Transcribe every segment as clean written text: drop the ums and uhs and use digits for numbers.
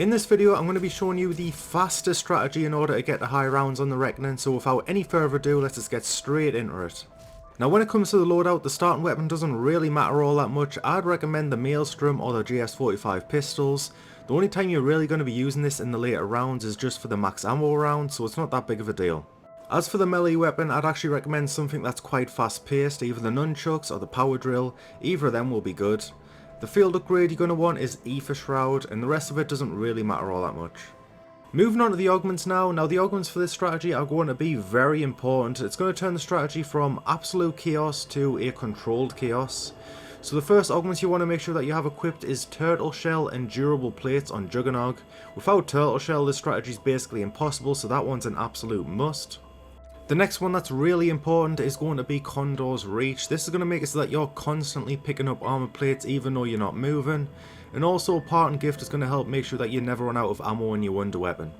In this video I'm going to be showing you the fastest strategy in order to get the high rounds on the Reckoning, so without any further ado let's just get straight into it. Now when it comes to the loadout, the starting weapon doesn't really matter all that much. I'd recommend the Maelstrom or the GS45 pistols. The only time you're really going to be using this in the later rounds is just for the max ammo round, so it's not that big of a deal. As for the melee weapon, I'd actually recommend something that's quite fast paced, either the nunchucks or the power drill. Either of them will be good. The field upgrade you're going to want is Ether Shroud, and the rest of it doesn't really matter all that much. Moving on to the augments now. Now the augments for this strategy are going to be very important. It's going to turn the strategy from absolute chaos to a controlled chaos. So the first augments you want to make sure that you have equipped is Turtle Shell and Durable Plates on Jugger-nog. Without Turtle Shell this strategy is basically impossible, so that one's an absolute must. The next one that's really important is going to be Condors Reach. This is going to make it so that you're constantly picking up armor plates even though you're not moving. And also Parting Gift is going to help make sure that you never run out of ammo in your wonder weapon.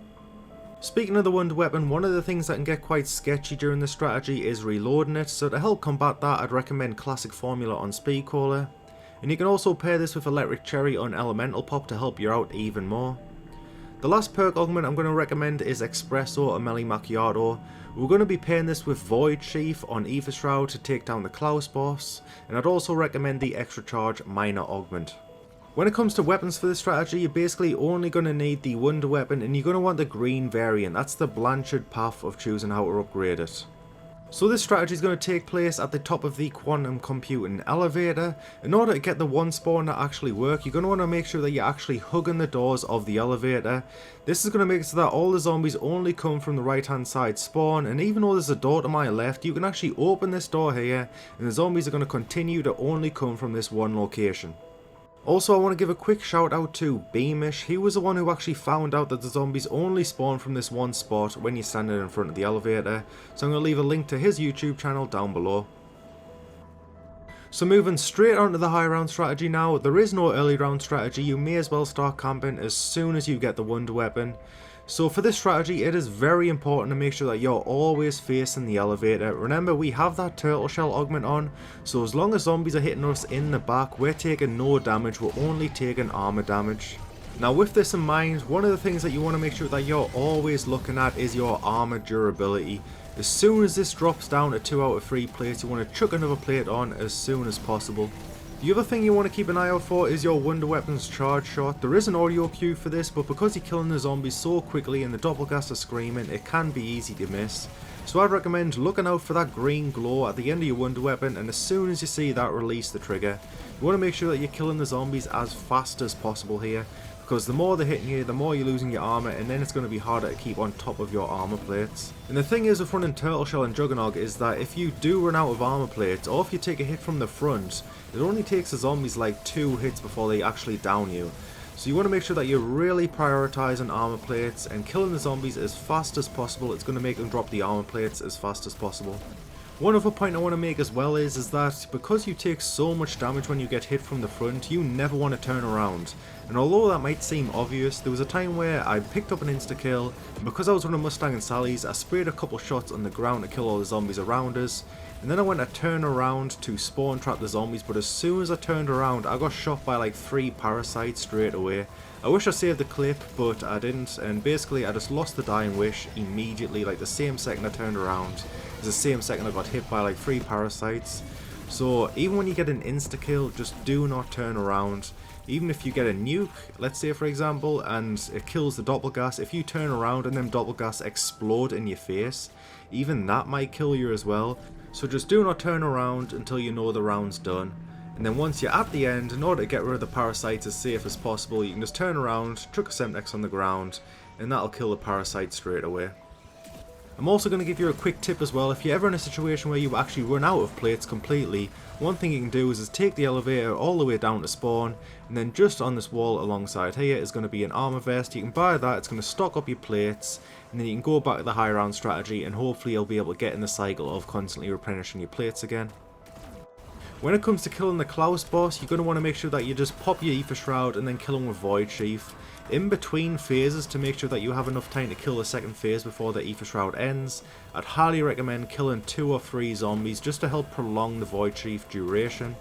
Speaking of the wonder weapon, one of the things that can get quite sketchy during this strategy is reloading it, so to help combat that I'd recommend Classic Formula on Speedcaller. And you can also pair this with Electric Cherry on Elemental Pop to help you out even more. The last perk augment I'm going to recommend is Expresso or Macchiato. We're going to be pairing this with Void Sheath on Ether Shroud to take down the Klaus boss, and I'd also recommend the Extra Charge Minor Augment. When it comes to weapons for this strategy, you're basically only going to need the wonder weapon, and you're going to want the green variant. That's the Blanchard path of choosing how to upgrade it. So this strategy is going to take place at the top of the quantum computing elevator. In order to get the one spawn to actually work, you're going to want to make sure that you're actually hugging the doors of the elevator. This is going to make it so that all the zombies only come from the right hand side spawn, and even though there's a door to my left, you can actually open this door here and the zombies are going to continue to only come from this one location. Also, I want to give a quick shout out to Beamish. He was the one who actually found out that the zombies only spawn from this one spot when you're standing in front of the elevator. So I'm going to leave a link to his YouTube channel down below. So moving straight on to the high round strategy now. There is no early round strategy. You may as well start camping as soon as you get the wonder weapon. So for this strategy, it is very important to make sure that you're always facing the elevator. Remember, we have that turtle shell augment on, so as long as zombies are hitting us in the back, we're taking no damage, we're only taking armor damage. Now with this in mind, one of the things that you want to make sure that you're always looking at is your armor durability. As soon as this drops down to 2 out of 3 plates, you want to chuck another plate on as soon as possible. The other thing you want to keep an eye out for is your wonder weapon's charge shot. There is an audio cue for this, but because you're killing the zombies so quickly and the doppelganger are screaming, it can be easy to miss. So I'd recommend looking out for that green glow at the end of your wonder weapon, and as soon as you see that, release the trigger. You want to make sure that you're killing the zombies as fast as possible here, because the more they're hitting you, the more you're losing your armor, and then it's going to be harder to keep on top of your armor plates. And the thing is with running Turtle Shell and Jugger-nog is that if you do run out of armor plates, or if you take a hit from the front, it only takes the zombies like 2 hits before they actually down you. So you want to make sure that you're really prioritizing armor plates and killing the zombies as fast as possible. It's going to make them drop the armor plates as fast as possible. One other point I want to make as well is that because you take so much damage when you get hit from the front, you never want to turn around. And although that might seem obvious, there was a time where I picked up an insta-kill, and because I was running Mustang and Sally's, I sprayed a couple shots on the ground to kill all the zombies around us. And then I went to turn around to spawn trap the zombies, but as soon as I turned around, I got shot by like 3 parasites straight away. I wish I saved the clip, but I didn't, and basically I just lost the dying wish immediately, like the same second I turned around. The same second I got hit by like 3 parasites. So even when you get an insta-kill, just do not turn around. Even if you get a nuke, let's say for example, and it kills the doppelganger, if you turn around and them doppelgangers explode in your face, even that might kill you as well. So just do not turn around until you know the round's done. And then once you're at the end, in order to get rid of the parasites as safe as possible, you can just turn around, chuck a Semtex on the ground, and that'll kill the parasite straight away. I'm also going to give you a quick tip as well. If you're ever in a situation where you actually run out of plates completely, one thing you can do is take the elevator all the way down to spawn, and then just on this wall alongside here is going to be an armor vest. You can buy that, it's going to stock up your plates, and then you can go back to the high round strategy, and hopefully you'll be able to get in the cycle of constantly replenishing your plates again. When it comes to killing the Klaus boss, you're going to want to make sure that you just pop your Ether Shroud and then kill him with Void Sheath. In between phases, to make sure that you have enough time to kill the second phase before the Ether Shroud ends, I'd highly recommend killing 2 or 3 zombies just to help prolong the Void Sheath duration.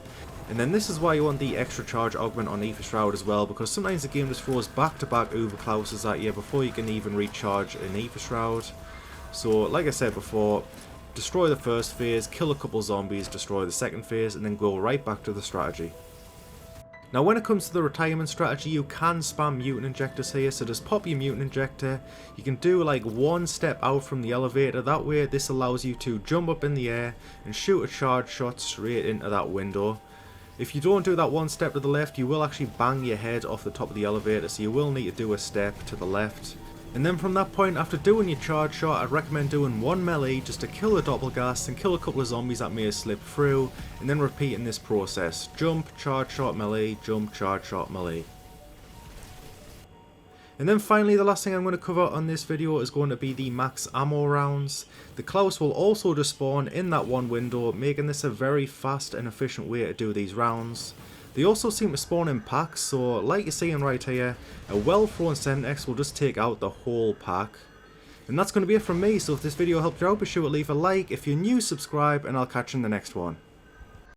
And then this is why you want the extra charge augment on Aether Shroud as well, because sometimes the game just throws back-to-back Uber Klauses at you before you can even recharge an Aether Shroud. So like I said before, destroy the first phase, kill a couple zombies, destroy the second phase, and then go right back to the strategy. Now when it comes to the retirement strategy, you can spam mutant injectors here, so just pop your mutant injector. You can do like one step out from the elevator, that way this allows you to jump up in the air and shoot a charge shot straight into that window. If you don't do that one step to the left, you will actually bang your head off the top of the elevator, so you will need to do a step to the left. And then from that point, after doing your charge shot, I'd recommend doing one melee just to kill the doppelgast and kill a couple of zombies that may have slipped through, and then repeating this process. Jump, charge shot, melee, jump, charge shot, melee. And then finally, the last thing I'm going to cover on this video is going to be the max ammo rounds. The Klaus will also just spawn in that one window, making this a very fast and efficient way to do these rounds. They also seem to spawn in packs, so like you're seeing right here, a well thrown Sentex will just take out the whole pack. And that's going to be it from me, so if this video helped you out, be sure to leave a like. If you're new, subscribe, and I'll catch you in the next one.